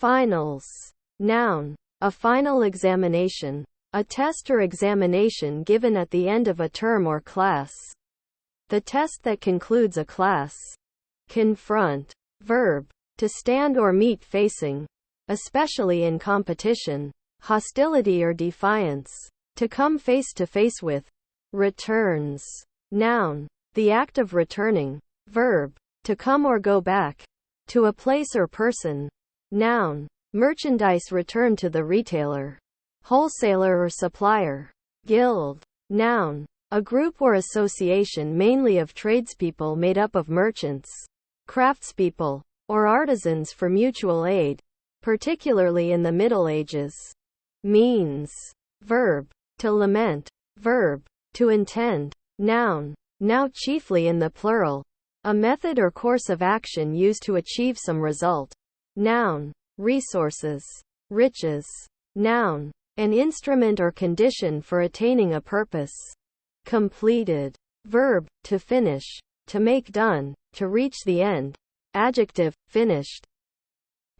Finals. Noun. A final examination. A test or examination given at the end of a term or class. The test that concludes a class. Confront. Verb. To stand or meet facing. Especially in competition, hostility or defiance. To come face to face with. Returns. Noun. The act of returning. Verb. To come or go back. To a place or person. Noun. Merchandise returned to the retailer, wholesaler or supplier. Guild. Noun. A group or association mainly of tradespeople made up of merchants, craftspeople, or artisans for mutual aid, particularly in the Middle Ages. Means. Verb. To lament. Verb. To intend. Noun. Now chiefly in the plural. A method or course of action used to achieve some result. Noun. Resources. Riches. Noun. An instrument or condition for attaining a purpose. Completed. Verb. To finish. To make done. To reach the end. Adjective. Finished.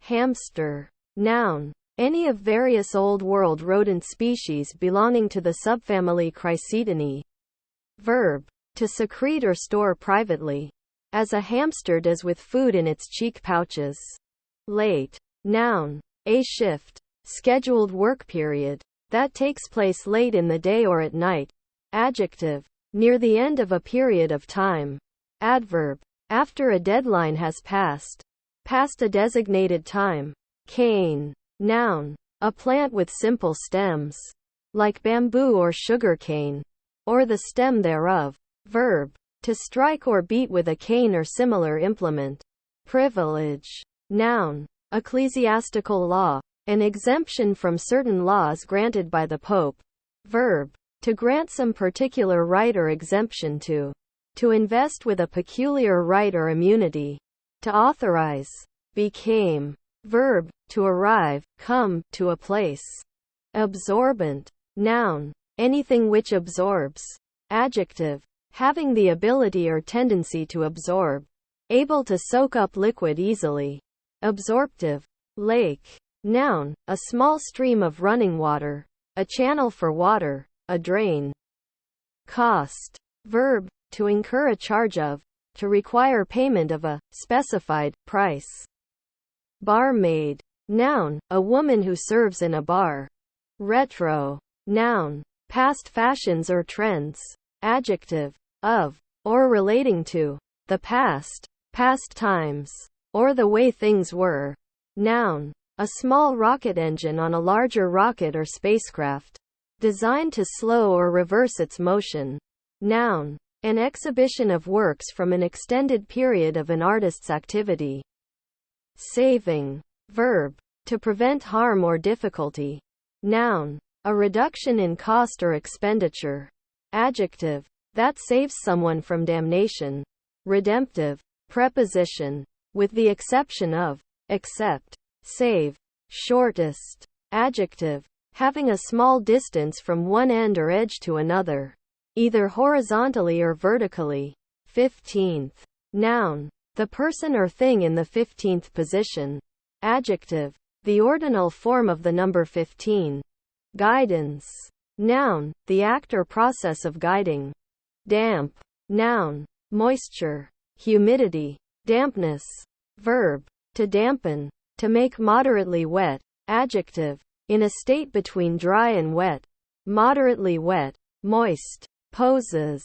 Hamster. Noun. Any of various Old World rodent species belonging to the subfamily Cricetinae. Verb. To secrete or store privately, as a hamster does with food in its cheek pouches. Late. Noun. A shift. Scheduled work period. That takes place late in the day or at night. Adjective. Near the end of a period of time. Adverb. After a deadline has passed. Past a designated time. Cane. Noun. A plant with simple stems. Like bamboo or sugar cane. Or the stem thereof. Verb. To strike or beat with a cane or similar implement. Privilege. Noun. Ecclesiastical law. An exemption from certain laws granted by the Pope. Verb. To grant some particular right or exemption to. To invest with a peculiar right or immunity. To authorize. Became. Verb. To arrive, come, to a place. Absorbent. Noun. Anything which absorbs. Adjective. Having the ability or tendency to absorb. Able to soak up liquid easily. Absorptive. Lake. Noun. A small stream of running water. A channel for water. A drain. Cost. Verb. To incur a charge of. To require payment of a specified price. Barmaid. Noun. A woman who serves in a bar. Retro. Noun. Past fashions or trends. Adjective. Of. Or relating to. The past. Past times. Or the way things were. Noun. A small rocket engine on a larger rocket or spacecraft. Designed to slow or reverse its motion. Noun. An exhibition of works from an extended period of an artist's activity. Saving. Verb. To prevent harm or difficulty. Noun. A reduction in cost or expenditure. Adjective. That saves someone from damnation. Redemptive. Preposition. With the exception of. Except. Save. Shortest. Adjective. Having a small distance from one end or edge to another. Either horizontally or vertically. 15th. Noun. The person or thing in the 15th position. Adjective. The ordinal form of the number 15. Guidance. Noun. The act or process of guiding. Damp. Noun. Moisture. Humidity. Dampness. Verb. To dampen. To make moderately wet. Adjective. In a state between dry and wet. Moderately wet. Moist. Poses.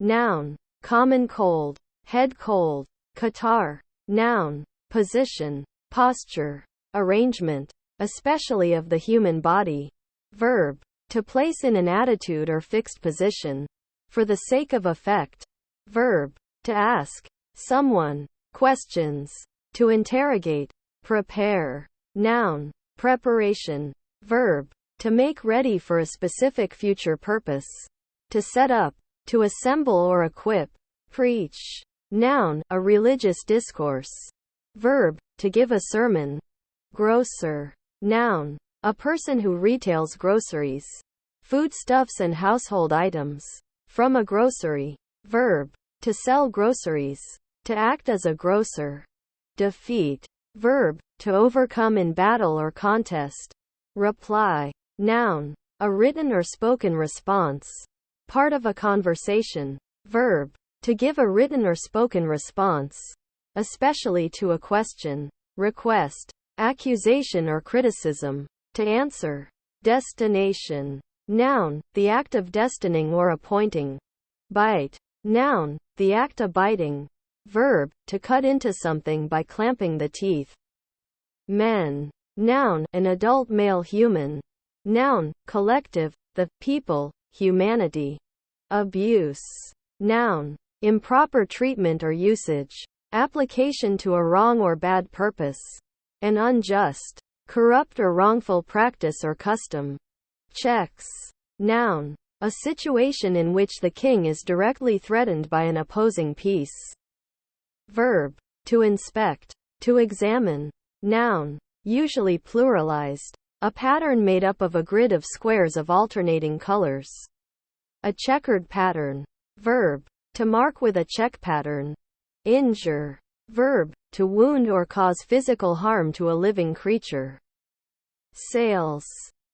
Noun. Common cold. Head cold. Catarrh. Noun. Position. Posture. Arrangement. Especially of the human body. Verb. To place in an attitude or fixed position. For the sake of effect. Verb. To ask someone questions. To interrogate. Prepare. Noun. Preparation. Verb. To make ready for a specific future purpose. To set up. To assemble or equip. Preach. Noun. A religious discourse. Verb. To give a sermon. Grocer. Noun. A person who retails groceries. Foodstuffs and household items. From a grocery. Verb. To sell groceries. To act as a grocer. Defeat. Verb, to overcome in battle or contest. Reply. Noun, a written or spoken response. Part of a conversation. Verb, to give a written or spoken response, especially to a question, request, accusation or criticism. To answer. Destination. Noun, the act of destining or appointing. Bite. Noun, the act of biting. Verb, to cut into something by clamping the teeth. Men. Noun, an adult male human. Noun, collective, the people, humanity. Abuse. Noun, improper treatment or usage, application to a wrong or bad purpose. An unjust, corrupt or wrongful practice or custom. Checks. Noun, a situation in which the king is directly threatened by an opposing piece. Verb, to inspect, to examine. Noun, usually pluralized, a pattern made up of a grid of squares of alternating colors. A checkered pattern. Verb, to mark with a check pattern. Injure. Verb, to wound or cause physical harm to a living creature. Sales.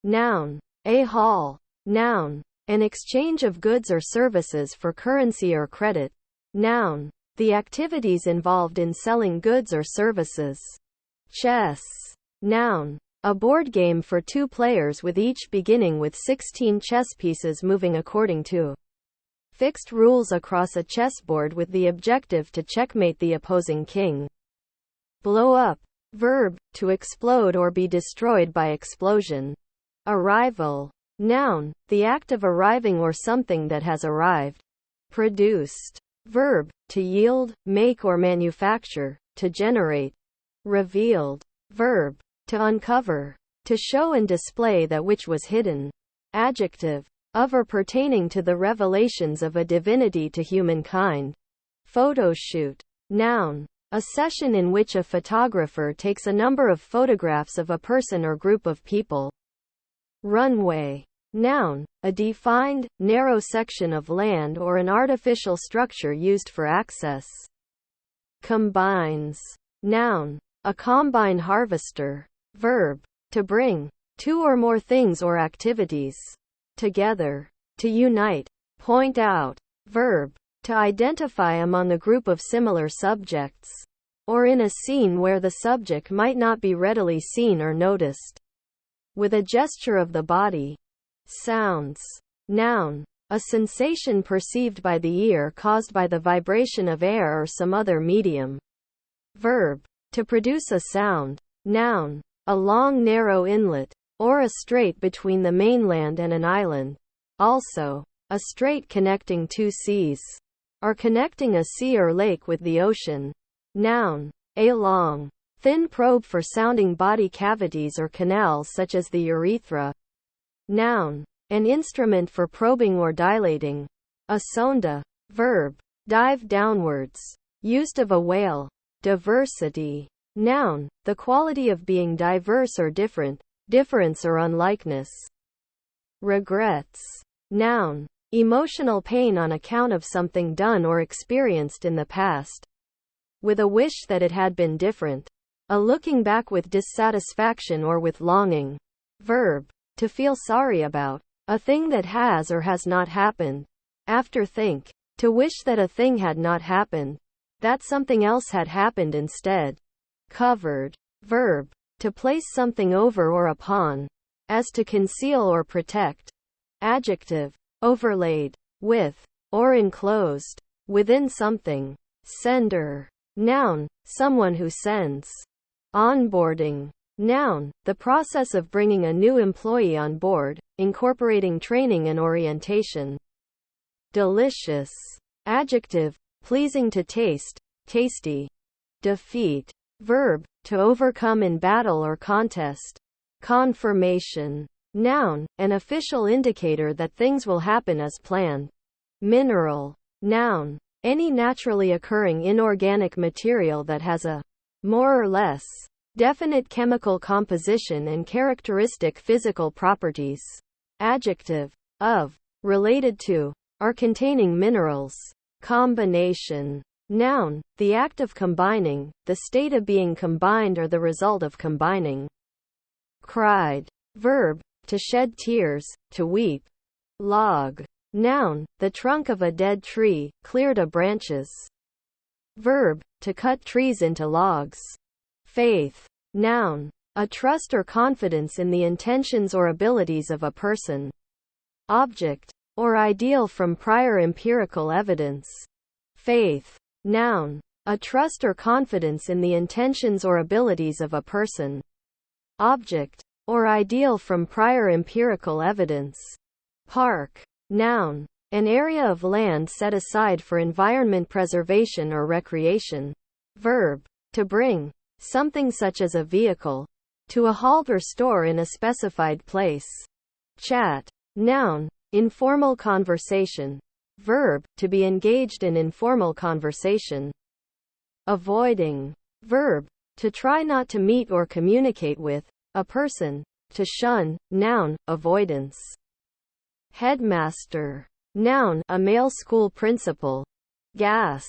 Noun, a haul. Noun, an exchange of goods or services for currency or credit. Noun, the activities involved in selling goods or services. Chess. Noun, a board game for two players with each beginning with 16 chess pieces moving according to fixed rules across a chessboard with the objective to checkmate the opposing king. Blow up. Verb, to explode or be destroyed by explosion. Arrival. Noun, the act of arriving or something that has arrived. Produced. Verb, to yield, make or manufacture, to generate. Revealed. Verb, to uncover, to show and display that which was hidden. Adjective, of or pertaining to the revelations of a divinity to humankind. Photoshoot. Noun, a session in which a photographer takes a number of photographs of a person or group of people. Runway. Noun, a defined, narrow section of land or an artificial structure used for access. Combines. Noun, a combine harvester. Verb, to bring two or more things or activities together. To unite. Point out. Verb, to identify among a group of similar subjects, or in a scene where the subject might not be readily seen or noticed. With a gesture of the body. Sounds. Noun, a sensation perceived by the ear caused by the vibration of air or some other medium. Verb, to produce a sound. Noun, a long narrow inlet, or a strait between the mainland and an island. Also, a strait connecting two seas, or connecting a sea or lake with the ocean. Noun, a long, thin probe for sounding body cavities or canals such as the urethra. Noun, an instrument for probing or dilating. A sonda. Verb, dive downwards. Used of a whale. Diversity. Noun, the quality of being diverse or different, difference or unlikeness. Regrets. Noun, emotional pain on account of something done or experienced in the past, with a wish that it had been different. A looking back with dissatisfaction or with longing. Verb, to feel sorry about a thing that has or has not happened. After think, to wish that a thing had not happened, that something else had happened instead. Covered. Verb, to place something over or upon, as to conceal or protect. Adjective, overlaid, with, or enclosed, within something. Sender. Noun, someone who sends. Onboarding. Noun, the process of bringing a new employee on board, incorporating training and orientation. Delicious. Adjective, pleasing to taste, tasty. Defeat. Verb, to overcome in battle or contest. Confirmation. Noun, an official indicator that things will happen as planned. Mineral. Noun, any naturally occurring inorganic material that has a more or less definite chemical composition and characteristic physical properties. Adjective, of, related to, or containing minerals. Combination. Noun, the act of combining, the state of being combined or the result of combining. Cried. Verb, to shed tears, to weep. Log. Noun, the trunk of a dead tree, cleared of branches. Verb, to cut trees into logs. Faith. Noun, a trust or confidence in the intentions or abilities of a person. Object, or ideal from prior empirical evidence. Faith. Noun, a trust or confidence in the intentions or abilities of a person. Object, or ideal from prior empirical evidence. Park. Noun, an area of land set aside for environment preservation or recreation. Verb, to bring something such as a vehicle to a halt or store in a specified place. Chat. Noun, informal conversation. Verb, to be engaged in informal conversation. Avoiding. Verb, to try not to meet or communicate with a person. To shun. Noun, avoidance. Headmaster. Noun, a male school principal. Gas.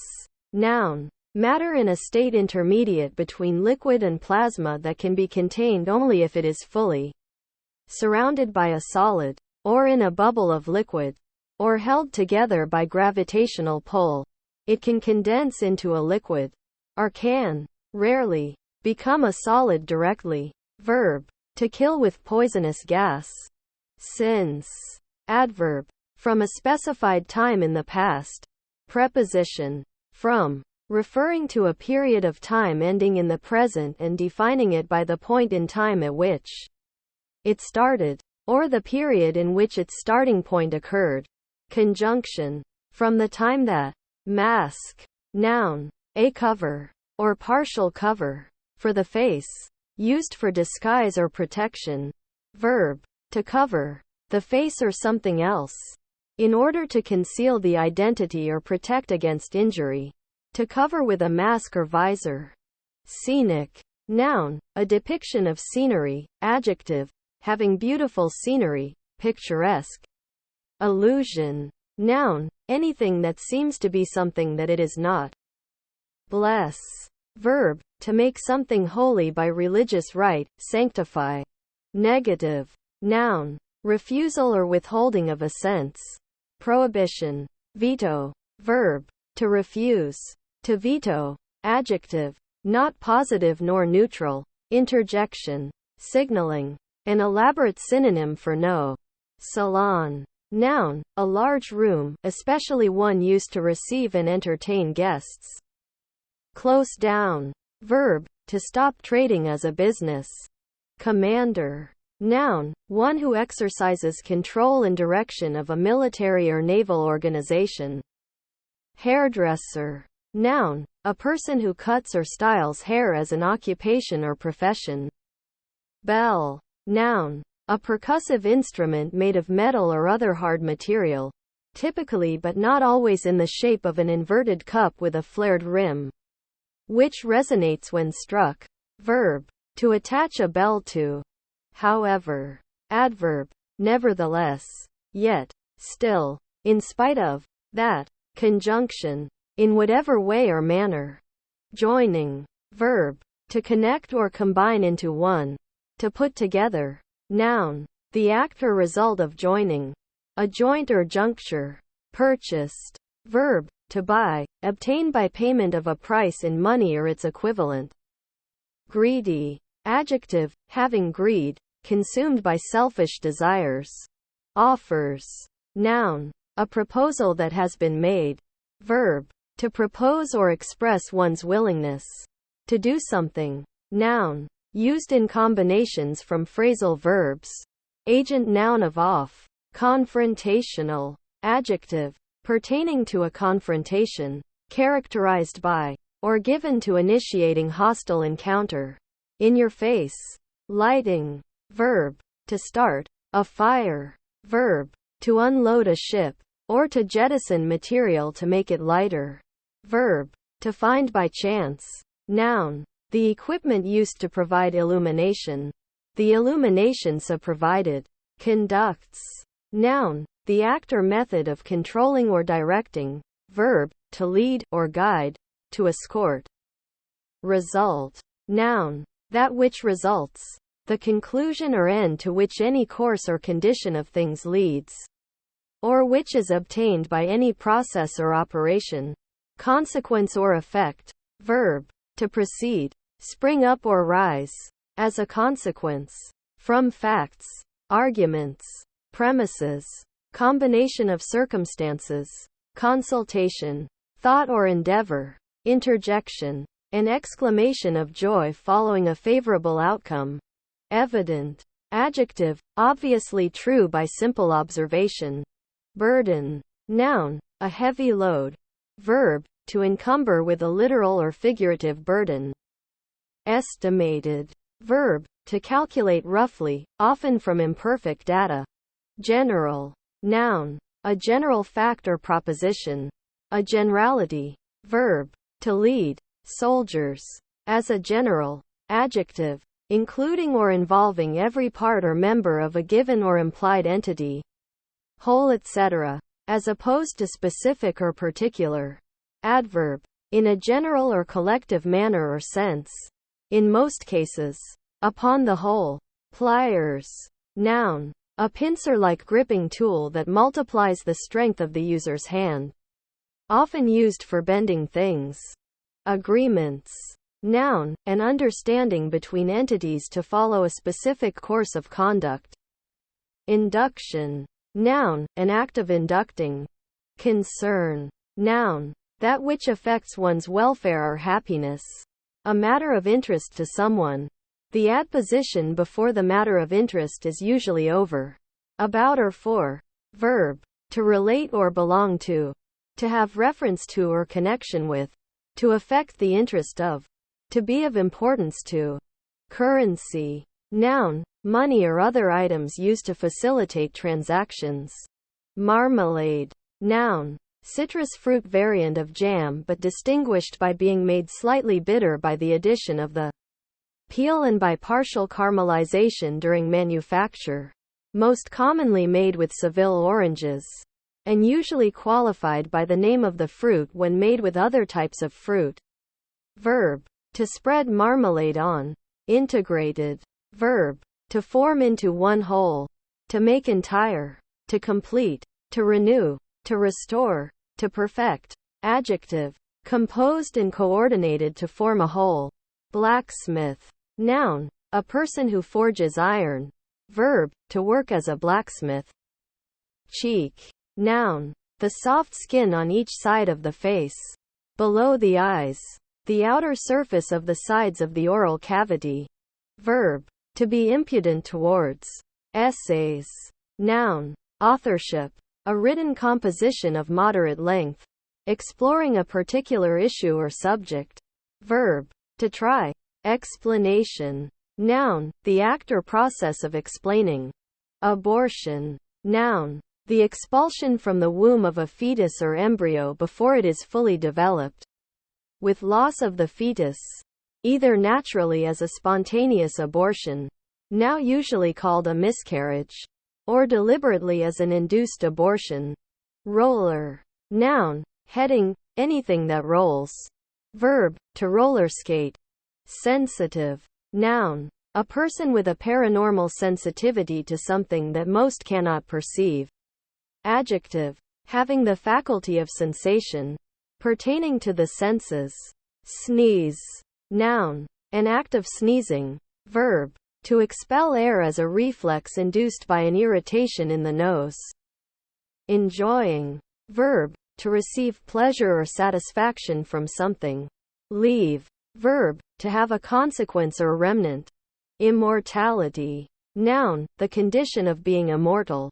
Noun, matter in a state intermediate between liquid and plasma that can be contained only if it is fully surrounded by a solid, or in a bubble of liquid, or held together by gravitational pull. It can condense into a liquid, or can, rarely, become a solid directly. Verb, to kill with poisonous gas. Since. Adverb, from a specified time in the past. Preposition, from, referring to a period of time ending in the present and defining it by the point in time at which it started, or the period in which its starting point occurred. Conjunction, from the time that. Mask. Noun, a cover, or partial cover, for the face, used for disguise or protection. Verb, to cover the face or something else, in order to conceal the identity or protect against injury. To cover with a mask or visor. Scenic. Noun, a depiction of scenery. Adjective, having beautiful scenery, picturesque. Illusion. Noun, anything that seems to be something that it is not. Bless. Verb, to make something holy by religious rite, sanctify. Negative. Noun, refusal or withholding of assents. Prohibition. Veto. Verb, to refuse. To veto. Adjective, not positive nor neutral. Interjection. Signaling, an elaborate synonym for no. Salon. Noun, a large room, especially one used to receive and entertain guests. Close down. Verb, to stop trading as a business. Commander. Noun, one who exercises control and direction of a military or naval organization. Hairdresser. Noun, a person who cuts or styles hair as an occupation or profession. Bell. Noun, a percussive instrument made of metal or other hard material, typically but not always in the shape of an inverted cup with a flared rim, which resonates when struck. Verb, to attach a bell to. However. Adverb, nevertheless, yet, still, in spite of, that. Conjunction, in whatever way or manner. Joining. Verb, to connect or combine into one. To put together. Noun, the act or result of joining. A joint or juncture. Purchased. Verb, to buy, obtain by payment of a price in money or its equivalent. Greedy. Adjective, having greed, consumed by selfish desires. Offers. Noun, a proposal that has been made. Verb, to propose or express one's willingness to do something. Noun, used in combinations from phrasal verbs. Agent noun of off. Confrontational. Adjective, pertaining to a confrontation, characterized by, or given to initiating hostile encounter. In your face. Lighting. Verb, to start a fire. Verb, to unload a ship, or to jettison material to make it lighter. Verb, to find by chance. Noun, the equipment used to provide illumination. The illumination so provided. Conducts. Noun, the act or method of controlling or directing. Verb, to lead, or guide, to escort. Result. Noun. That which results. The conclusion or end to which any course or condition of things leads, or which is obtained by any process or operation. Consequence or effect. Verb. To proceed. Spring up or rise. As a consequence. From facts. Arguments. Premises. Combination of circumstances. Consultation. Thought or endeavor. Interjection. An exclamation of joy following a favorable outcome. Evident. Adjective. Obviously true by simple observation. Burden. Noun. A heavy load. Verb. To encumber with a literal or figurative burden. Estimated. Verb. To calculate roughly, often from imperfect data. General. Noun. A general fact or proposition. A generality. Verb. To lead. Soldiers. As a general. Adjective. Including or involving every part or member of a given or implied entity. Whole, etc. As opposed to specific or particular. Adverb. In a general or collective manner or sense. In most cases. Upon the whole. Pliers. Noun. A pincer-like gripping tool that multiplies the strength of the user's hand. Often used for bending things. Agreements. Noun. An understanding between entities to follow a specific course of conduct. Induction. Noun. An act of inducting. Concern. Noun. That which affects one's welfare or happiness. A matter of interest to someone. The adposition before the matter of interest is usually over. About or for. Verb. To relate or belong to. To have reference to or connection with. To affect the interest of. To be of importance to. Currency. Noun. Money or other items used to facilitate transactions. Marmalade. Noun. Citrus fruit variant of jam but distinguished by being made slightly bitter by the addition of the peel and by partial caramelization during manufacture. Most commonly made with Seville oranges. And usually qualified by the name of the fruit when made with other types of fruit. Verb. To spread marmalade on. Integrated. Verb. To form into one whole. To make entire. To complete. To renew. To restore. To perfect. Adjective. Composed and coordinated to form a whole. Blacksmith. Noun. A person who forges iron. Verb. To work as a blacksmith. Cheek. Noun. The soft skin on each side of the face. Below the eyes. The outer surface of the sides of the oral cavity. Verb. To be impudent towards. Essays. Noun. Authorship. A written composition of moderate length. Exploring a particular issue or subject. Verb. To try. Explanation. Noun. The act or process of explaining. Abortion. Noun. The expulsion from the womb of a fetus or embryo before it is fully developed. With loss of the fetus. Either naturally as a spontaneous abortion. Now usually called a miscarriage. Or deliberately as an induced abortion. Roller. Noun. Heading. Anything that rolls. Verb. To roller skate. Sensitive. Noun. A person with a paranormal sensitivity to something that most cannot perceive. Adjective. Having the faculty of sensation. Pertaining to the senses. Sneeze. Noun. An act of sneezing. Verb. To expel air as a reflex induced by an irritation in the nose. Enjoying. Verb. To receive pleasure or satisfaction from something. Leave. Verb. To have a consequence or remnant. Immortality. Noun. The condition of being immortal.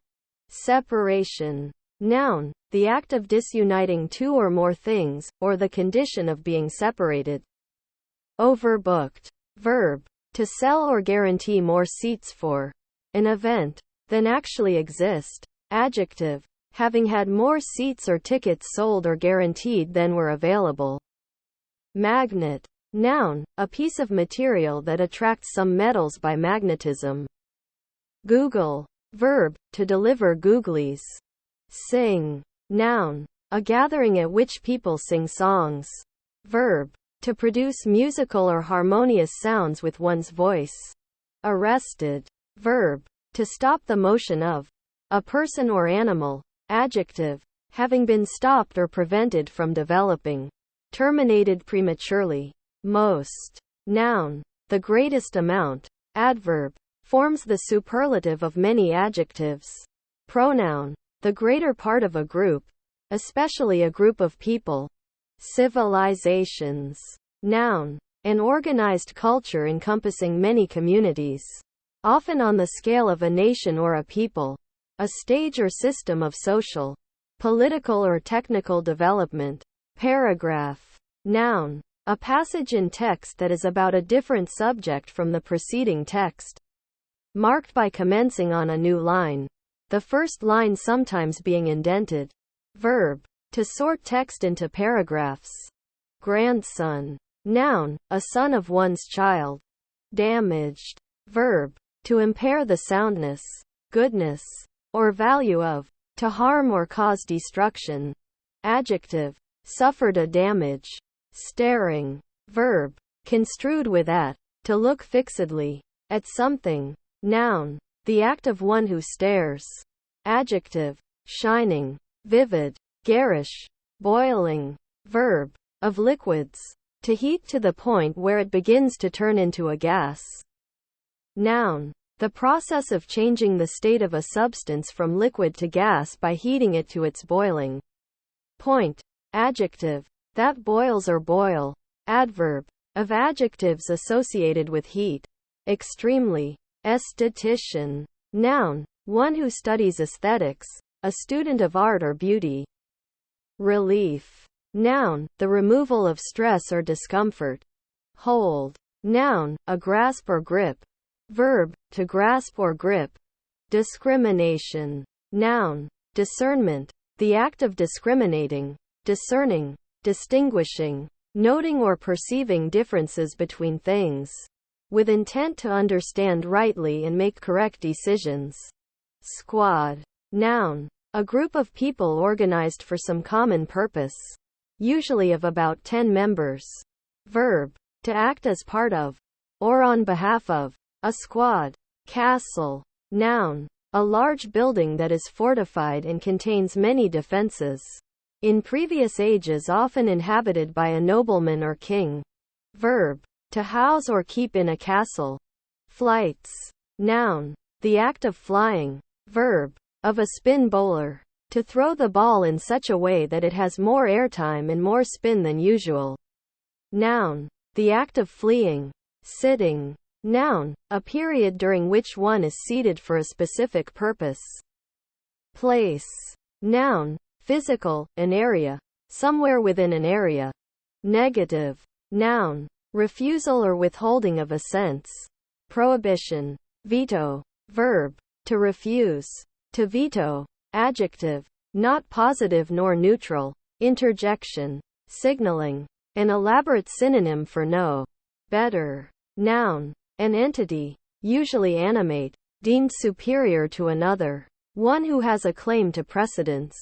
Separation. Noun. The act of disuniting two or more things, or the condition of being separated. Overbooked. Verb. To sell or guarantee more seats for an event than actually exist. Adjective. Having had more seats or tickets sold or guaranteed than were available. Magnet. Noun. A piece of material that attracts some metals by magnetism. Google. Verb. To deliver googlies. Sing. Noun. A gathering at which people sing songs. Verb. To produce musical or harmonious sounds with one's voice. Arrested. Verb. To stop the motion of a person or animal. Adjective. Having been stopped or prevented from developing. Terminated prematurely. Most. Noun. The greatest amount. Adverb. Forms the superlative of many adjectives. Pronoun. The greater part of a group, especially a group of people. Civilizations. Noun. An organized culture encompassing many communities. Often on the scale of a nation or a people. A stage or system of social, political or technical development. Paragraph. Noun. A passage in text that is about a different subject from the preceding text. Marked by commencing on a new line. The first line sometimes being indented. Verb. To sort text into paragraphs. Grandson. Noun. A son of one's child. Damaged. Verb. To impair the soundness, goodness, or value of. To harm or cause destruction. Adjective. Suffered a damage. Staring. Verb. Construed with at. To look fixedly. At something. Noun. The act of one who stares. Adjective. Shining. Vivid. Garish. Boiling. Verb. Of liquids. To heat to the point where it begins to turn into a gas. Noun. The process of changing the state of a substance from liquid to gas by heating it to its boiling point. Adjective. That boils or boil. Adverb. Of adjectives associated with heat. Extremely. Esthetician. Noun. One who studies aesthetics. A student of art or beauty. Relief. Noun. The removal of stress or discomfort. Hold. Noun. A grasp or grip. Verb. To grasp or grip. Discrimination. Noun. Discernment. The act of discriminating, discerning, distinguishing, noting or perceiving differences between things. With intent to understand rightly and make correct decisions. Squad. Noun. A group of people organized for some common purpose. Usually of about 10 members. Verb. To act as part of, or on behalf of, a squad. Castle. Noun. A large building that is fortified and contains many defenses. In previous ages often inhabited by a nobleman or king. Verb. To house or keep in a castle. Flights. Noun. The act of flying. Verb. Of a spin bowler. To throw the ball in such a way that it has more airtime and more spin than usual. Noun. The act of fleeing. Sitting. Noun. A period during which one is seated for a specific purpose. Place. Noun. Physical, an area. Somewhere within an area. Negative. Noun. Refusal or withholding of assents. Prohibition. Veto. Verb. To refuse. To veto. Adjective. Not positive nor neutral. Interjection. Signaling. An elaborate synonym for no. Better. Noun. An entity, usually animate, deemed superior to another. One who has a claim to precedence.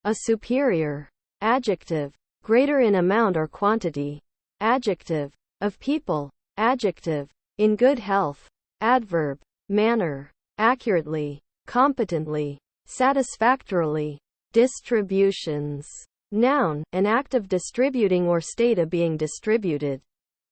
A superior. Adjective. Greater in amount or quantity. Adjective. Of people. Adjective. In good health. Adverb. Manner. Accurately. Competently. Satisfactorily. Distributions. Noun. An act of distributing or state of being distributed.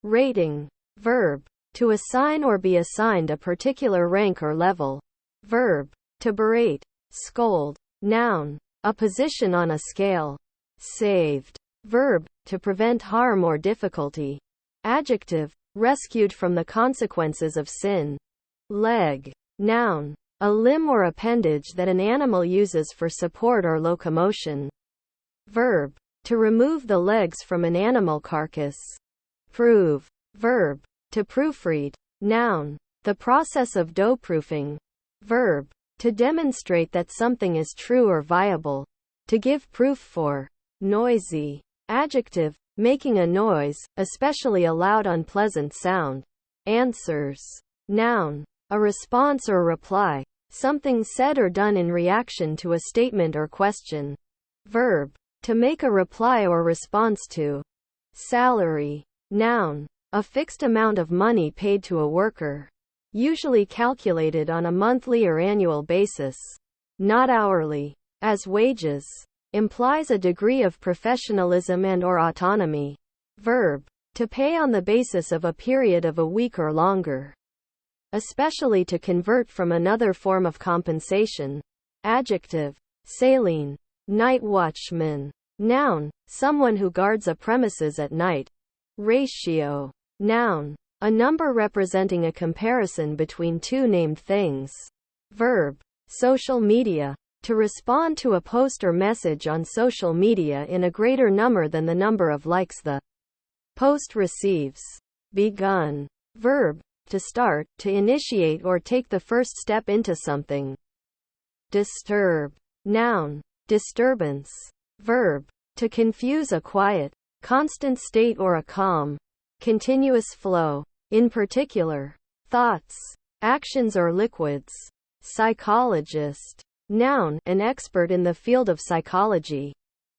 Rating. Verb. To assign or be assigned a particular rank or level. Verb. To berate. Scold. Noun. A position on a scale. Saved. Verb. To prevent harm or difficulty. Adjective. Rescued from the consequences of sin. Leg. Noun. A limb or appendage that an animal uses for support or locomotion. Verb. To remove the legs from an animal carcass. Prove. Verb. To proofread. Noun. The process of dough-proofing. Verb. To demonstrate that something is true or viable. To give proof for. Noisy. Adjective. Making a noise, especially a loud unpleasant sound. Answers. Noun. A response or reply. Something said or done in reaction to a statement or question. Verb. To make a reply or response to. Salary. Noun. A fixed amount of money paid to a worker, usually calculated on a monthly or annual basis, not hourly. As wages. Implies a degree of professionalism and/or autonomy. Verb. To pay on the basis of a period of a week or longer, especially to convert from another form of compensation. Adjective. Saline. Night watchman. Noun. Someone who guards a premises at night. Ratio. Noun. A number representing a comparison between two named things. Verb. Social media. To respond to a post or message on social media in a greater number than the number of likes the post receives. Begun. Verb. To start, to initiate or take the first step into something. Disturb. Noun. Disturbance. Verb. To confuse a quiet, constant state or a calm, continuous flow. In particular, thoughts, actions or liquids. Psychologist. Noun. An expert in the field of psychology.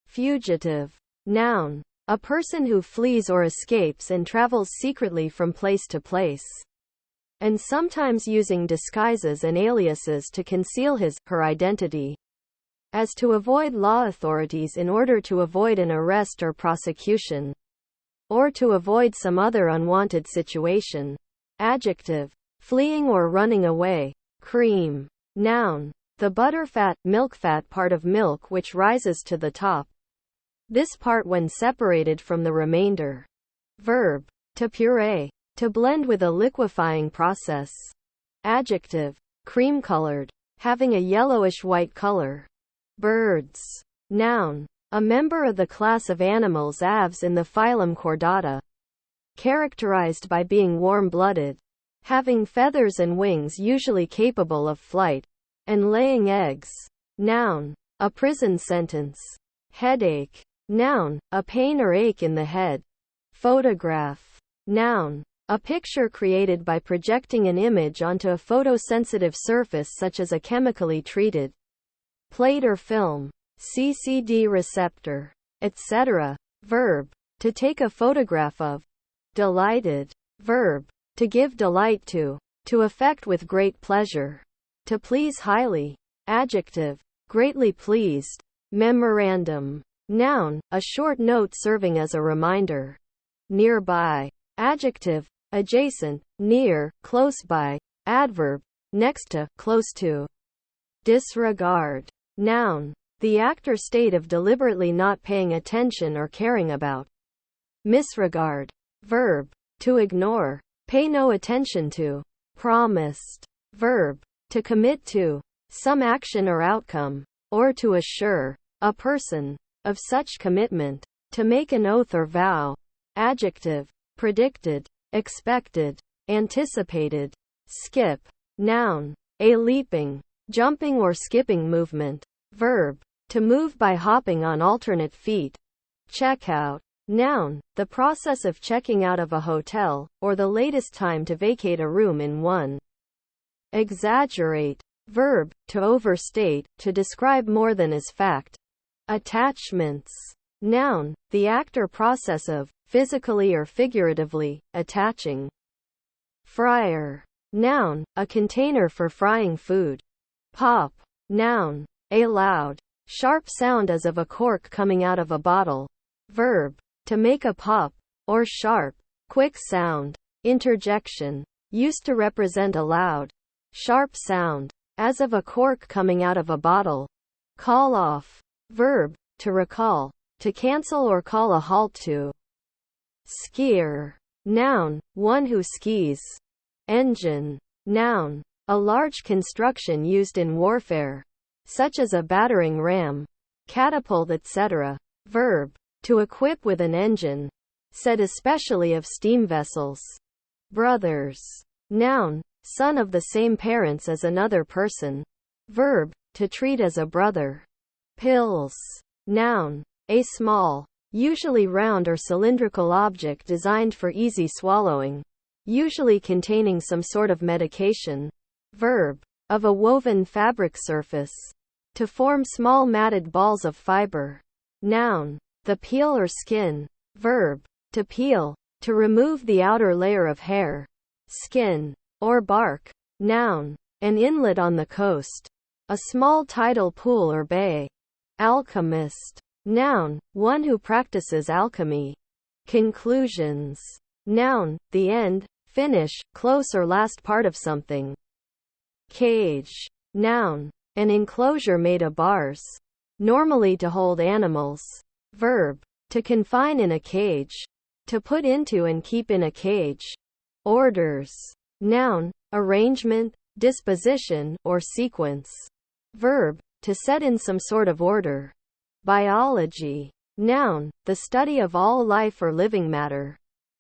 Fugitive. Noun. A person who flees or escapes and travels secretly from place to place, and sometimes using disguises and aliases to conceal his/her identity, as to avoid law authorities in order to avoid an arrest or prosecution, or to avoid some other unwanted situation. Adjective. Fleeing or running away. Cream. Noun. The butterfat, milk-fat part of milk which rises to the top. This part when separated from the remainder. Verb. To puree. To blend with a liquefying process. Adjective. Cream-colored. Having a yellowish-white color. Birds. Noun. A member of the class of animals aves in the phylum Chordata. Characterized by being warm-blooded, having feathers and wings usually capable of flight, and laying eggs. Noun. A prison sentence. Headache. Noun. A pain or ache in the head. Photograph. Noun. A picture created by projecting an image onto a photosensitive surface such as a chemically treated plate or film, CCD receptor, etc. Verb. To take a photograph of. Delighted. Verb. To give delight to affect with great pleasure. To please highly. Adjective. Greatly pleased. Memorandum. Noun. A short note serving as a reminder. Nearby. Adjective. Adjacent, near, close by. Adverb. Next to, close to. Disregard. Noun. The act or state of deliberately not paying attention or caring about. Misregard. Verb. To ignore. Pay no attention to. Promised. Verb. To commit to some action or outcome, or to assure a person of such commitment. To make an oath or vow. Adjective. Predicted. Expected. Anticipated. Skip. Noun. A leaping, jumping or skipping movement. Verb. To move by hopping on alternate feet. Checkout. Noun. The process of checking out of a hotel, or the latest time to vacate a room in one. Exaggerate. Verb. To overstate, to describe more than is fact. Attachments. Noun. The act or process of, physically or figuratively, attaching. Fryer. Noun. A container for frying food. Pop. Noun. A loud, sharp sound as of a cork coming out of a bottle. Verb. To make a pop, or sharp, quick sound. Interjection. Used to represent a loud, sharp sound, as of a cork coming out of a bottle. Call off. Verb. To recall, to cancel or call a halt to. Skier. Noun. One who skis. Engine. Noun. A large construction used in warfare, such as a battering ram, catapult, etc. Verb. To equip with an engine. Said especially of steam vessels. Brothers. Noun. Son of the same parents as another person. Verb. To treat as a brother. Pills. Noun. A small, usually round or cylindrical object designed for easy swallowing, usually containing some sort of medication. Verb. Of a woven fabric surface. To form small matted balls of fiber. Noun. The peel or skin. Verb. to peel, to remove the outer layer of hair, skin, or bark. Noun, an inlet on the coast, a small tidal pool or bay. Alchemist. Noun, one who practices alchemy. Conclusions. Noun, the end, finish, close or last part of something. Cage. Noun, an enclosure made of bars, normally to hold animals. Verb, to confine in a cage, to put into and keep in a cage. Orders. Noun, arrangement, disposition, or sequence. Verb, to set in some sort of order. Biology. Noun, the study of all life or living matter.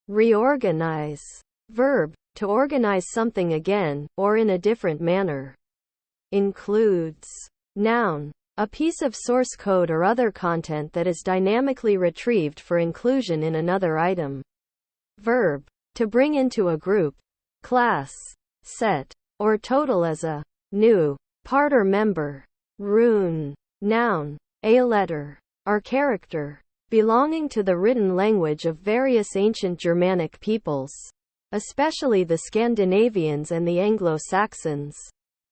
Reorganize. Verb, to organize something again, or in a different manner. Includes. Noun, a piece of source code or other content that is dynamically retrieved for inclusion in another item. Verb, to bring into a group, class, set, or total as a new part or member. Rune. Noun, a letter or character belonging to the written language of various ancient Germanic peoples, especially the Scandinavians and the Anglo-Saxons.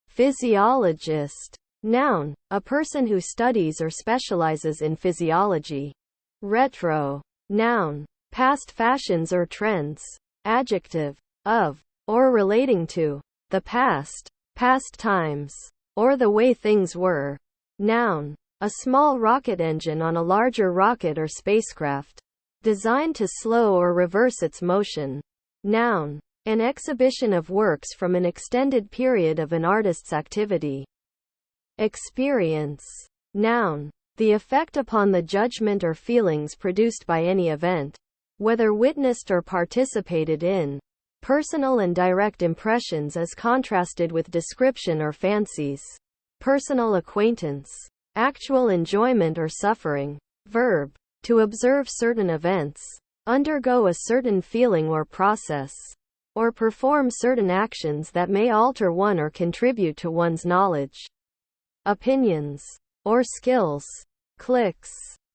Physiologist. Noun, a person who studies or specializes in physiology. Retro. Noun, past fashions or trends. Adjective, of, or relating to, the past, past times, or the way things were. Noun, a small rocket engine on a larger rocket or spacecraft, designed to slow or reverse its motion. Noun, an exhibition of works from an extended period of an artist's activity. Experience. Noun, the effect upon the judgment or feelings produced by any event, whether witnessed or participated in. Personal and direct impressions as contrasted with description or fancies. Personal acquaintance. Actual enjoyment or suffering. Verb, to observe certain events, undergo a certain feeling or process, or perform certain actions that may alter one or contribute to one's knowledge, opinions, or skills. Clicks.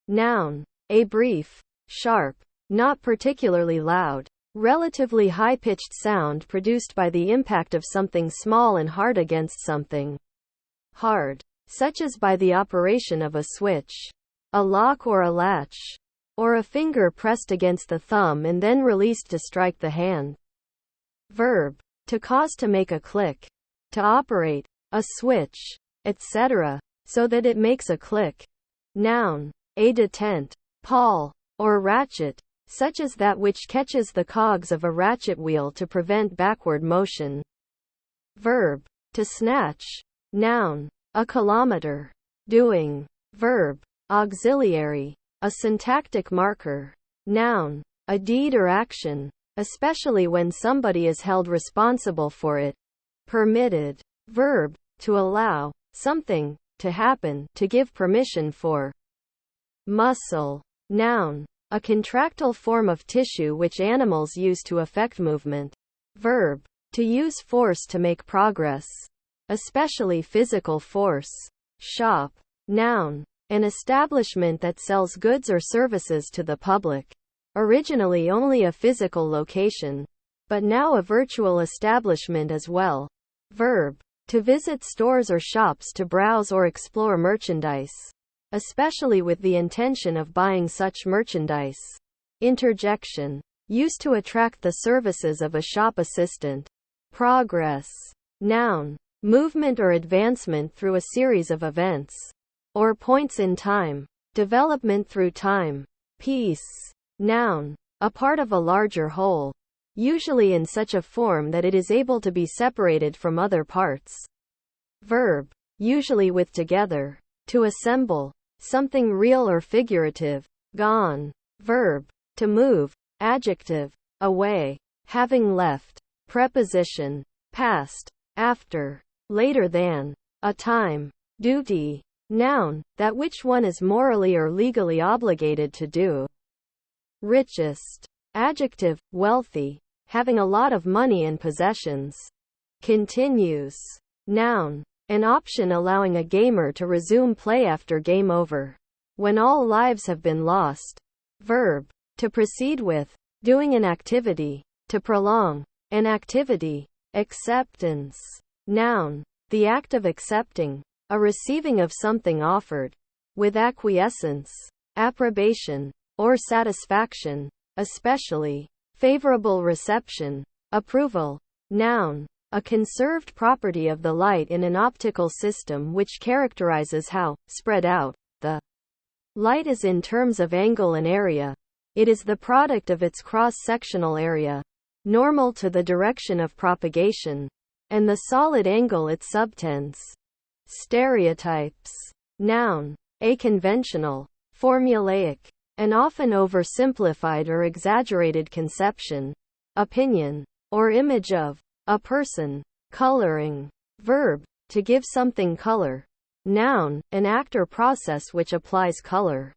Noun, a brief, sharp, not particularly loud, relatively high-pitched sound produced by the impact of something small and hard against something hard, such as by the operation of a switch, a lock or a latch, or a finger pressed against the thumb and then released to strike the hand. Verb, to cause to make a click, to operate a switch, etc., so that it makes a click. Noun, a detent, pawl, or ratchet, such as that which catches the cogs of a ratchet wheel to prevent backward motion. Verb, to snatch. Noun, a kilometer. Doing. Verb, auxiliary, a syntactic marker. Noun, a deed or action, especially when somebody is held responsible for it. Permitted. Verb, to allow something to happen, to give permission for. Muscle. Noun, a contractile form of tissue which animals use to effect movement. Verb, to use force to make progress, especially physical force. Shop. Noun, an establishment that sells goods or services to the public. Originally only a physical location, but now a virtual establishment as well. Verb, to visit stores or shops to browse or explore merchandise, especially with the intention of buying such merchandise. Interjection, used to attract the services of a shop assistant. Progress. Noun, movement or advancement through a series of events or points in time. Development through time. Piece. Noun, a part of a larger whole, usually in such a form that it is able to be separated from other parts. Verb, usually with together. To assemble. Something real or figurative. Gone. Verb, to move. Adjective, away, having left. Preposition, past, after, later than, a time. Duty. Noun, that which one is morally or legally obligated to do. Richest. Adjective, wealthy, having a lot of money and possessions. Continues. Noun, an option allowing a gamer to resume play after game over, when all lives have been lost. Verb, To proceed with. Doing an activity. To prolong an activity. Acceptance. Noun. The act of accepting. A receiving of something offered. With acquiescence, approbation, or satisfaction. Especially. Favorable reception. Approval. Noun. A conserved property of the light in an optical system which characterizes how spread out the light is in terms of angle and area. It is the product of its cross-sectional area, normal to the direction of propagation, and the solid angle it subtends. Stereotypes. Noun. A conventional, formulaic, and often oversimplified or exaggerated conception, opinion, or image of a person. Coloring. Verb. To give something color. Noun. An act or process which applies color.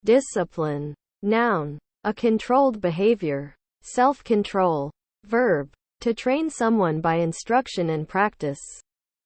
Discipline. Noun. A controlled behavior. Self-control. Verb. To train someone by instruction and practice.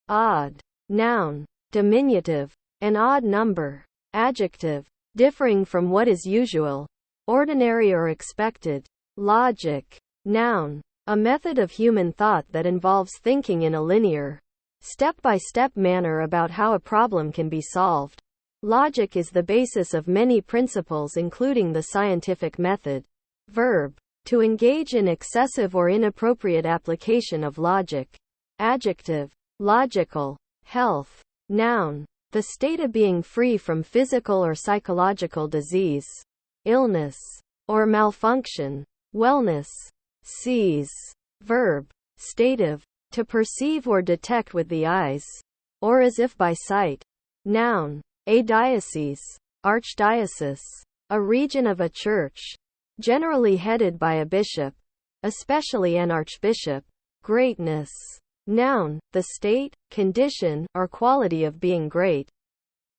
Odd. Noun. Diminutive. An odd number. Adjective. Differing from what is usual, ordinary or expected. Logic. Noun. A method of human thought that involves thinking in a linear, step-by-step manner about how a problem can be solved. Logic is the basis of many principles including the scientific method. Verb. To engage in excessive or inappropriate application of logic. Adjective. Logical. Health. Noun. The state of being free from physical or psychological disease, illness, or malfunction. Wellness. Seize. Verb. Stative. To perceive or detect with the eyes, or as if by sight. Noun. A diocese. Archdiocese. A region of a church, generally headed by a bishop, especially an archbishop. Greatness. Noun. The state, condition, or quality of being great.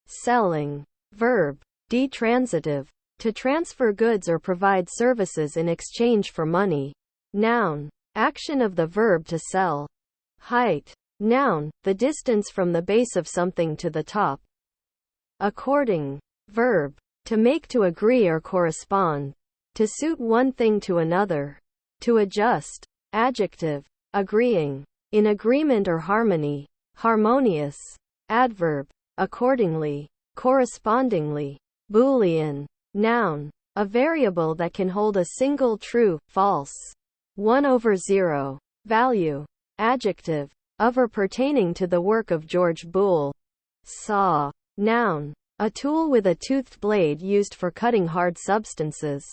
Selling. Verb. Detransitive. To transfer goods or provide services in exchange for money. Noun. Action of the verb to sell. Height. Noun. The distance from the base of something to the top. According. Verb. To make, to agree or correspond. To suit one thing to another. To adjust. Adjective. Agreeing. In agreement or harmony. Harmonious. Adverb. Accordingly. Correspondingly. Boolean. Noun. A variable that can hold a single true, false, 1/0 value. Adjective. Of or pertaining to the work of George Boole. Saw. Noun. A tool with a toothed blade used for cutting hard substances,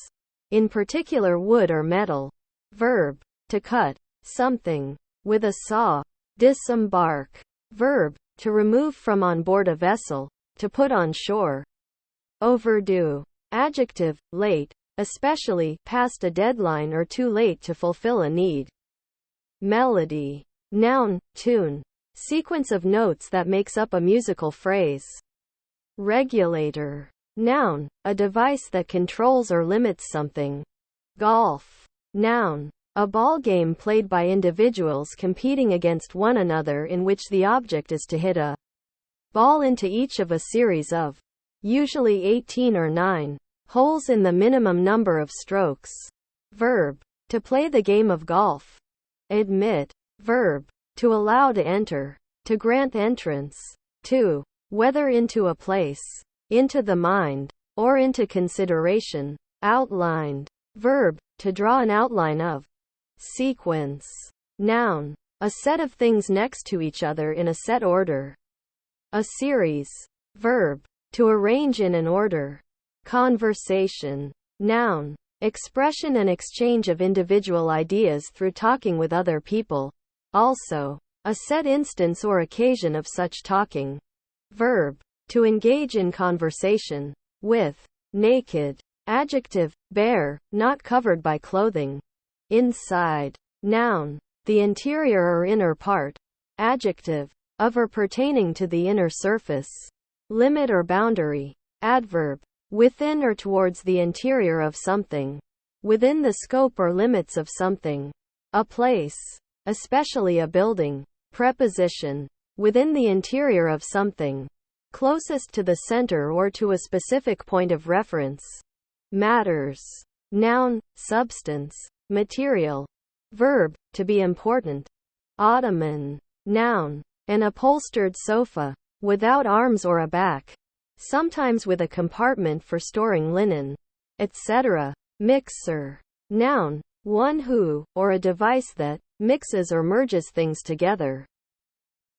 in particular wood or metal. Verb. To cut something with a saw. Disembark. Verb. To remove from on board a vessel, to put on shore. Overdue. Adjective. Late, especially past a deadline or too late to fulfill a need. Melody. Noun. Tune. Sequence of notes that makes up a musical phrase. Regulator. Noun. A device that controls or limits something. Golf. Noun. A ball game played by individuals competing against one another in which the object is to hit a ball into each of a series of, usually 18 or 9, holes in the minimum number of strokes. Verb. To play the game of golf. Admit. Verb. To allow to enter. To grant entrance. To. Whether into a place. Into the mind. Or into consideration. Outlined. Verb. To draw an outline of. Sequence. Noun. A set of things next to each other in a set order. A series. Verb. To arrange in an order. Conversation. Noun. Expression and exchange of individual ideas through talking with other people. Also, a set instance or occasion of such talking. Verb. To engage in conversation. With. Naked. Adjective. Bare, not covered by clothing. Inside. Noun. The interior or inner part. Adjective. Of or pertaining to the inner surface. Limit or boundary. Adverb. Within or towards the interior of something. Within the scope or limits of something. A place. Especially a building. Preposition. Within the interior of something. Closest to the center or to a specific point of reference. Matters. Noun, substance, material. Verb, to be important. Ottoman. Noun, an upholstered sofa, without arms or a back, sometimes with a compartment for storing linen, etc. Mixer. Noun, one who, or a device that, mixes or merges things together.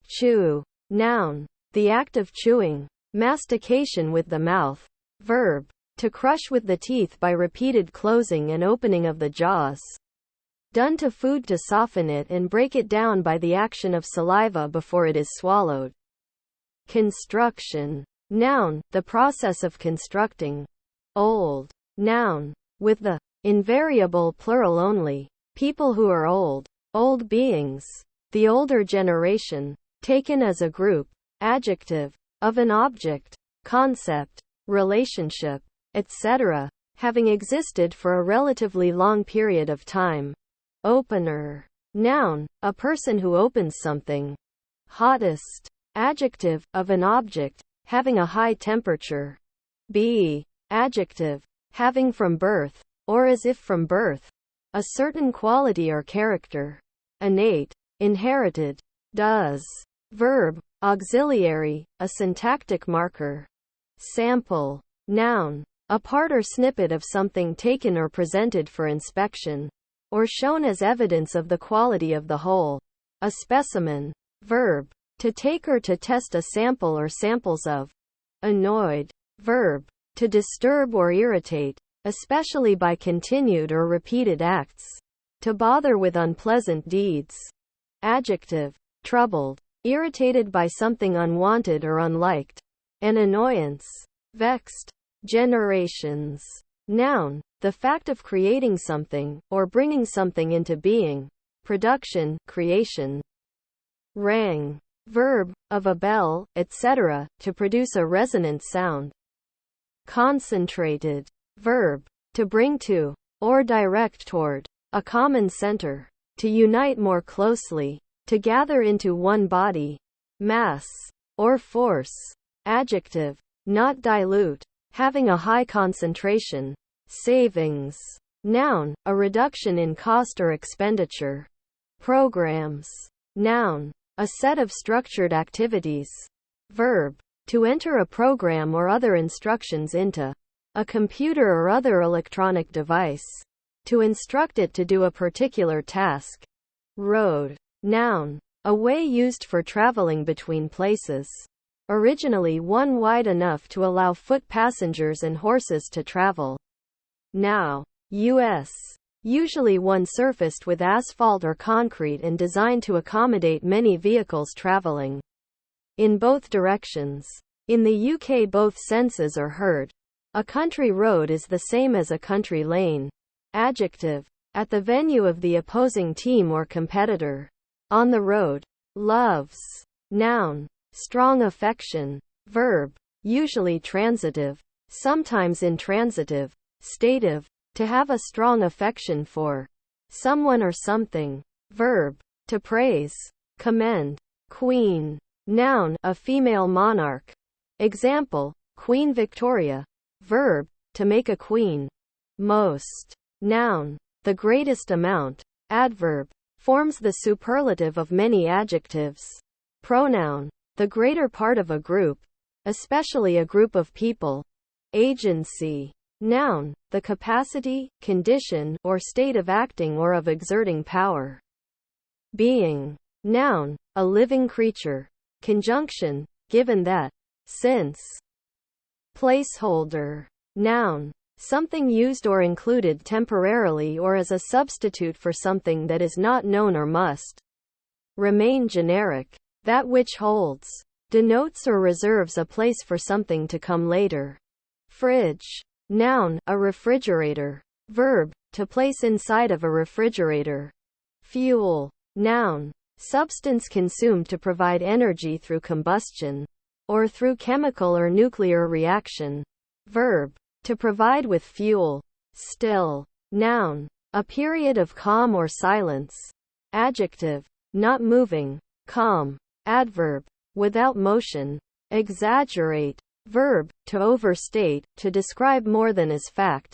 Chew. Noun, the act of chewing, mastication with the mouth. Verb, to crush with the teeth by repeated closing and opening of the jaws. Done to food to soften it and break it down by the action of saliva before it is swallowed. Construction. Noun, the process of constructing. Old. Noun, with the invariable plural only. People who are old. Old beings. The older generation. Taken as a group. Adjective. Of an object, concept, relationship, etc., having existed for a relatively long period of time. Opener. Noun, a person who opens something. Hottest. Adjective, of an object, having a high temperature. Adjective, having from birth, or as if from birth, a certain quality or character. Innate, inherited. Does. Verb, auxiliary, a syntactic marker. Sample. Noun, a part or snippet of something taken or presented for inspection, or shown as evidence of the quality of the whole. A specimen. Verb, to take or to test a sample or samples of. Annoyed. Verb, to disturb or irritate, especially by continued or repeated acts. To bother with unpleasant deeds. Adjective, troubled, irritated by something unwanted or unliked. An annoyance. Vexed. Generations. Noun, the fact of creating something, or bringing something into being. Production, creation. Rang. Verb, of a bell, etc., to produce a resonant sound. Concentrated. Verb, to bring to, or direct toward, a common center. To unite more closely. To gather into one body. Mass. Or force. Adjective, not dilute, having a high concentration. Savings. Noun, a reduction in cost or expenditure. Programs. Noun, a set of structured activities. Verb, to enter a program or other instructions into a computer or other electronic device. To instruct it to do a particular task. Road. Noun, a way used for traveling between places. Originally one wide enough to allow foot passengers and horses to travel. Now, U.S. Usually one surfaced with asphalt or concrete and designed to accommodate many vehicles traveling in both directions. In the UK both senses are heard. A country road is the same as a country lane. Adjective, at the venue of the opposing team or competitor. On the road. Loves. Noun, strong affection. Verb, usually transitive, sometimes intransitive. Stative, to have a strong affection for someone or something. Verb, to praise, commend. Queen. Noun, a female monarch. Example, Queen Victoria. Verb, to make a queen. Most. Noun, the greatest amount. Adverb, forms the superlative of many adjectives. Pronoun, the greater part of a group, especially a group of people. Agency. Noun, the capacity, condition, or state of acting or of exerting power. Being. Noun, a living creature. Conjunction, given that. Since. Placeholder. Noun, something used or included temporarily or as a substitute for something that is not known or must remain generic. That which holds, denotes or reserves a place for something to come later. Fridge. Noun, a refrigerator. Verb, to place inside of a refrigerator. Fuel. Noun, substance consumed to provide energy through combustion, or through chemical or nuclear reaction. Verb, to provide with fuel. Still. Noun, a period of calm or silence. Adjective, not moving, calm. Adverb, without motion. Exaggerate. Verb, to overstate, to describe more than is fact.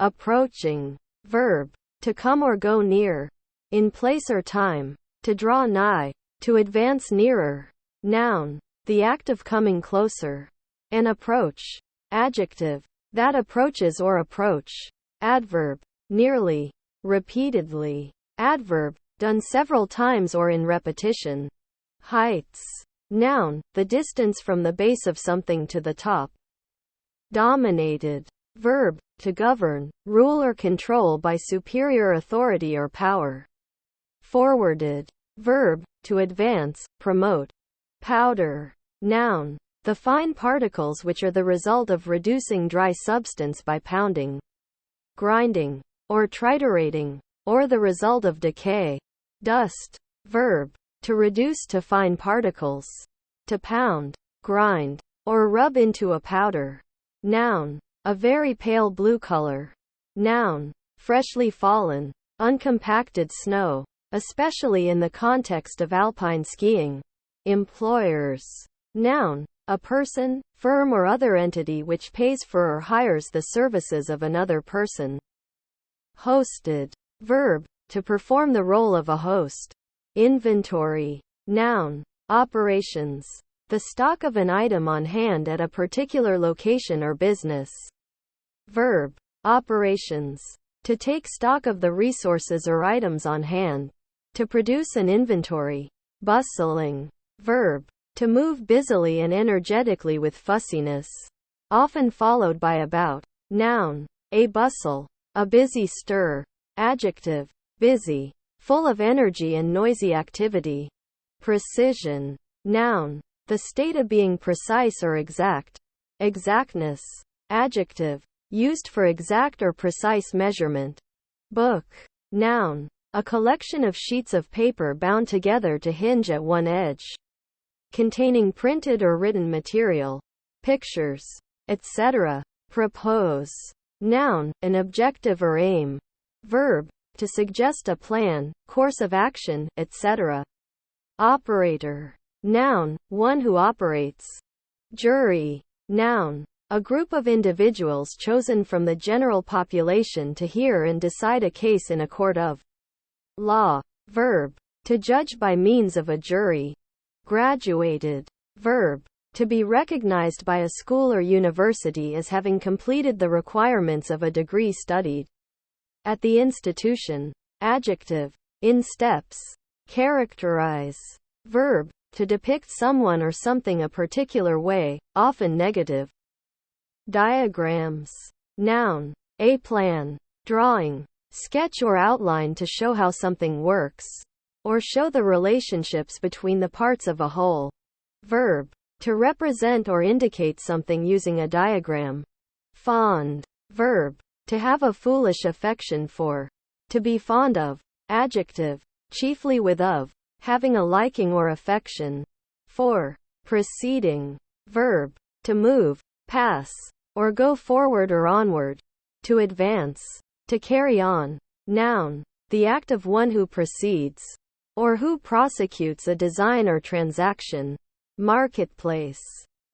approaching. Verb, to come or go near. In place or time. To draw nigh. To advance nearer. Noun, the act of coming closer. An approach. Adjective, that approaches or approach. Adverb, nearly. Repeatedly. Adverb, done several times or in repetition. Heights. Noun, the distance from the base of something to the top. Dominated. Verb, to govern, rule or control by superior authority or power. Forwarded. Verb, to advance, promote. Powder. Noun, the fine particles which are the result of reducing dry substance by pounding, grinding, or triturating, or the result of decay. Dust. Verb, to reduce to fine particles. To pound, grind, or rub into a powder. Noun, a very pale blue color. Noun, freshly fallen, uncompacted snow, especially in the context of alpine skiing. Employers. Noun, a person, firm or other entity which pays for or hires the services of another person. Hosted. Verb, to perform the role of a host. Inventory. Noun, operations, the stock of an item on hand at a particular location or business. Verb, operations, to take stock of the resources or items on hand. To produce an inventory. Bustling. Verb, to move busily and energetically with fussiness. Often followed by about. Noun, a bustle, a busy stir. Adjective, busy, full of energy and noisy activity. Precision. Noun, the state of being precise or exact. Exactness. Adjective, used for exact or precise measurement. Book. Noun, a collection of sheets of paper bound together to hinge at one edge, containing printed or written material, pictures, etc. Propose. Noun, an objective or aim. Verb, to suggest a plan, course of action, etc. Operator. Noun, one who operates. Jury. Noun, a group of individuals chosen from the general population to hear and decide a case in a court of law. Verb, to judge by means of a jury. Graduated. Verb, to be recognized by a school or university as having completed the requirements of a degree studied at the institution. Adjective, in steps. Characterize. Verb, to depict someone or something a particular way, often negative. Diagrams. Noun, a plan, drawing, sketch or outline to show how something works, or show the relationships between the parts of a whole. Verb, to represent or indicate something using a diagram. Fond. Verb, to have a foolish affection for. To be fond of. Adjective, chiefly with of, having a liking or affection for. Proceeding. Verb, to move, pass, or go forward or onward. To advance. To carry on. Noun, the act of one who proceeds, or who prosecutes a design or transaction. Marketplace.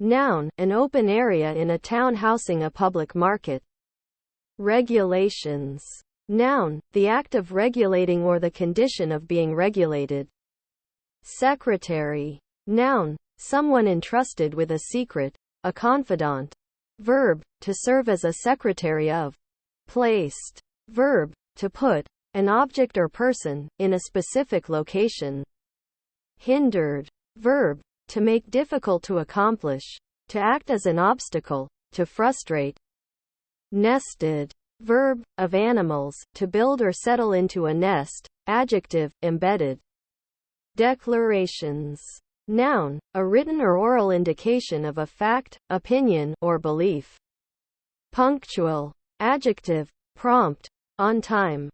Noun, an open area in a town housing a public market. Regulations. Noun, the act of regulating or the condition of being regulated. Secretary. Noun, someone entrusted with a secret, a confidant. Verb, to serve as a secretary of. Placed. Verb, to put an object or person in a specific location. Hindered. Verb, to make difficult to accomplish, to act as an obstacle, to frustrate. Nested. Verb, of animals, to build or settle into a nest. Adjective, embedded. Declarations. Noun, a written or oral indication of a fact, opinion, or belief. Punctual. Adjective, prompt, on time.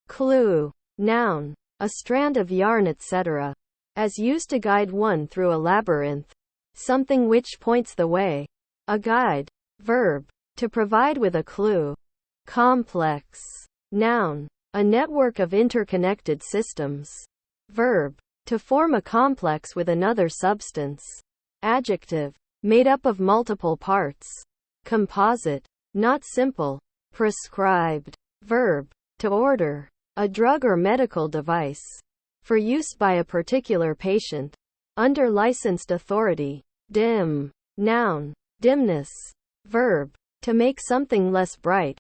Clue. Noun, a strand of yarn etc. as used to guide one through a labyrinth. Something which points the way. A guide. Verb, to provide with a clue. Complex. Noun, a network of interconnected systems. Verb, to form a complex with another substance. Adjective, made up of multiple parts. Composite, not simple. prescribed. Verb, to order. A drug or medical device. For use by a particular patient. Under licensed authority. Dim. Noun, dimness. Verb, to make something less bright.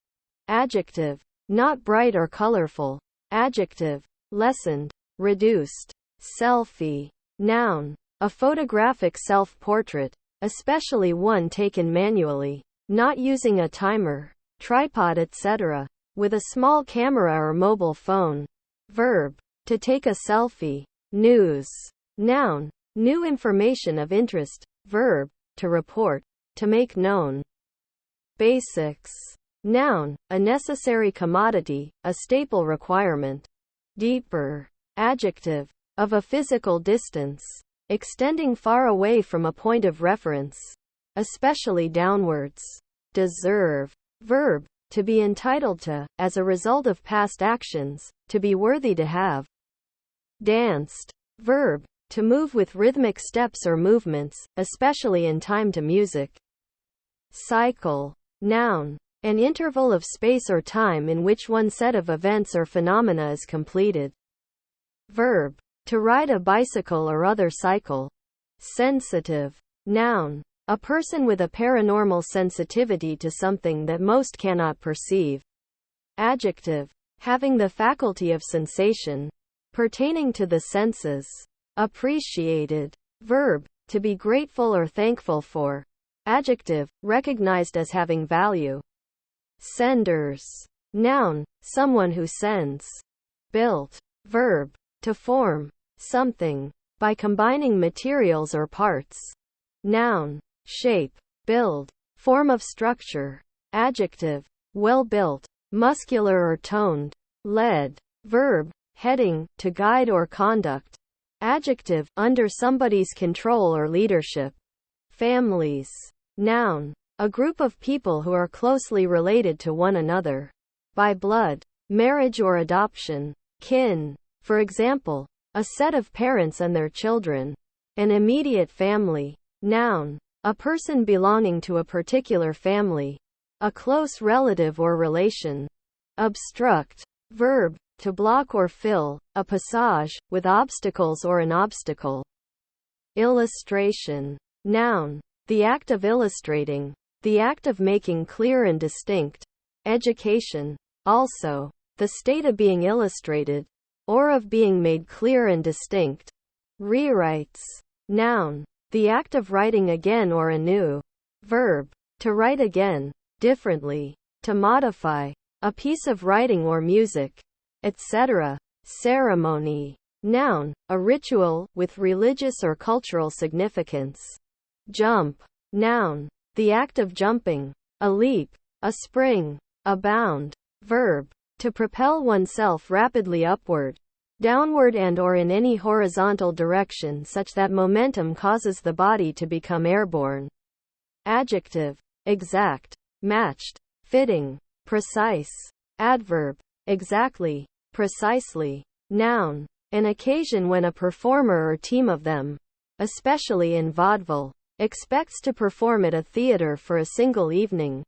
Adjective, not bright or colorful. Adjective, lessened, reduced. Selfie. Noun, a photographic self-portrait, especially one taken manually, not using a timer, tripod, etc., with a small camera or mobile phone. Verb, to take a selfie. News. Noun, new information of interest. Verb, to report, to make known. Basics. Noun, a necessary commodity, a staple requirement. Deeper. Adjective, of a physical distance, extending far away from a point of reference, especially downwards. Deserve. Verb, to be entitled to, as a result of past actions, to be worthy to have. Danced. Verb, to move with rhythmic steps or movements, especially in time to music. Cycle. Noun, an interval of space or time in which one set of events or phenomena is completed. Verb, to ride a bicycle or other cycle. Sensitive. Noun, a person with a paranormal sensitivity to something that most cannot perceive. Adjective, having the faculty of sensation. Pertaining to the senses. Appreciated. Verb, to be grateful or thankful for. Adjective, recognized as having value. Senders. Noun, someone who sends. Built. Verb, to form something by combining materials or parts. Noun, shape, build, form of structure. Adjective, well built, muscular or toned. Led. Verb, heading, to guide or conduct. Adjective, under somebody's control or leadership. Families. Noun, a group of people who are closely related to one another by blood, marriage or adoption. Kin. For example, a set of parents and their children. An immediate family. Noun, a person belonging to a particular family. A close relative or relation. Obstruct. Verb, to block or fill, a passage, with obstacles or an obstacle. Illustration. Noun, the act of illustrating. The act of making clear and distinct. Education. Also, the state of being illustrated, or of being made clear and distinct. Rewrites. Noun, the act of writing again or anew. Verb, to write again, differently, to modify, a piece of writing or music, etc. Ceremony. Noun, a ritual, with religious or cultural significance. Jump. Noun, the act of jumping, a leap, a spring, a bound. Verb, to propel oneself rapidly upward, downward and or in any horizontal direction such that momentum causes the body to become airborne. Adjective, exact, matched, fitting, precise. Adverb, exactly, precisely. Noun, an occasion when a performer or team of them, especially in vaudeville, expects to perform at a theater for a single evening.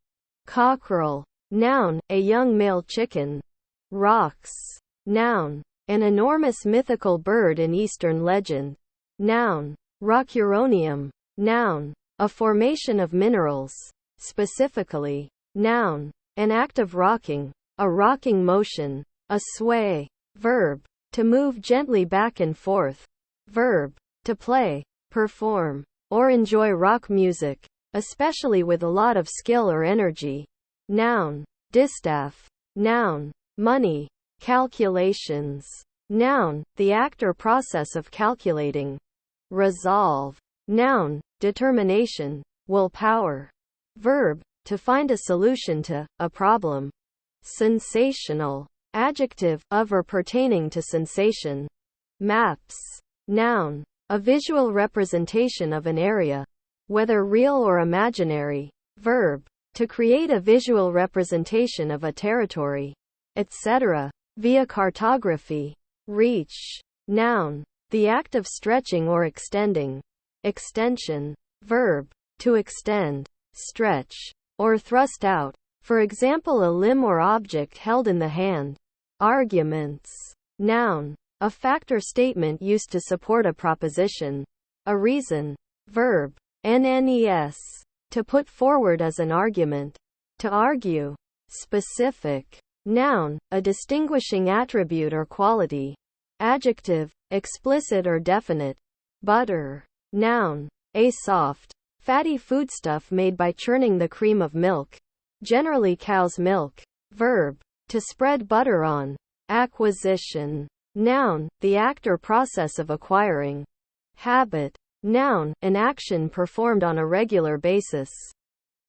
Cockerel. Noun, a young male chicken. Rocks. Noun, an enormous mythical bird in Eastern legend. Noun, rock-uranium. Noun, a formation of minerals. Specifically. Noun, an act of rocking, a rocking motion, a sway. Verb, to move gently back and forth. Verb, to play, perform, or enjoy rock music, especially with a lot of skill or energy. Noun, distaff. Noun, money. Calculations. Noun, the act or process of calculating. Resolve. Noun, determination, willpower. Verb, to find a solution to a problem. Sensational. Adjective, of or pertaining to sensation. Maps. Noun, a visual representation of an area, whether real or imaginary. Verb, to create a visual representation of a territory, etc., via cartography. Reach. Noun, the act of stretching or extending. Extension. Verb, to extend, stretch, or thrust out. For example, a limb or object held in the hand. Arguments. Noun. A fact or statement used to support a proposition. A reason. Verb. NNES. To put forward as an argument. To argue. Specific. Noun. A distinguishing attribute or quality. Adjective. Explicit or definite. Butter. Noun. A soft, fatty foodstuff made by churning the cream of milk. Generally cow's milk. Verb. To spread butter on. Acquisition. Noun. The act or process of acquiring. Habit. Noun. An action performed on a regular basis.